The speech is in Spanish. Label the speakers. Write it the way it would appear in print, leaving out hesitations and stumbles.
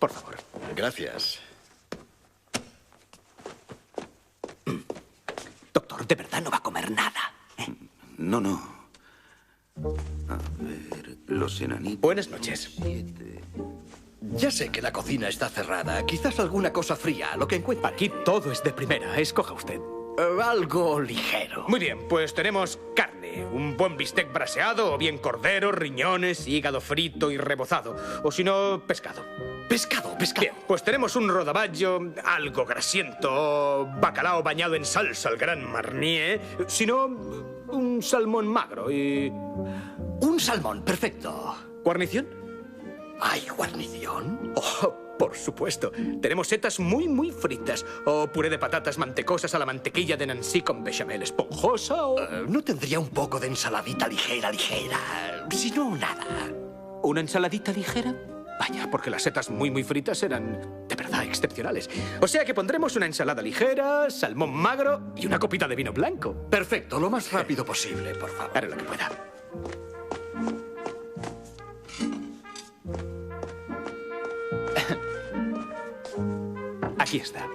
Speaker 1: por favor.
Speaker 2: Gracias.
Speaker 1: Doctor, de verdad no va a comer nada.
Speaker 2: No, no. A ver, los enanitos...
Speaker 1: Buenas noches.
Speaker 2: 7.
Speaker 3: Ya sé que la cocina está cerrada. Quizás alguna cosa fría, lo que encuentre.
Speaker 1: Aquí todo es de primera. Escoja usted.
Speaker 3: Algo ligero.
Speaker 1: Muy bien, pues tenemos carne. Un buen bistec braseado, o bien cordero, riñones, hígado frito y rebozado. O si no, pescado.
Speaker 3: Pescado.
Speaker 1: Bien, pues tenemos un rodaballo algo grasiento, bacalao bañado en salsa al gran marnier. Si no, un salmón magro y...
Speaker 3: Un salmón, perfecto.
Speaker 1: ¿Guarnición?
Speaker 3: ¿Hay guarnición?
Speaker 1: Oh, por supuesto. Tenemos setas muy fritas. O puré de patatas mantecosas a la mantequilla de Nancy con bechamel esponjosa o...
Speaker 3: ¿No tendría un poco de ensaladita ligera? Si no, nada.
Speaker 1: ¿Una ensaladita ligera? Vaya, porque las setas muy fritas eran de verdad excepcionales. O sea que pondremos una ensalada ligera, salmón magro y una copita de vino blanco.
Speaker 3: Perfecto, lo más rápido posible, por favor.
Speaker 1: Haré lo que pueda. Aquí está.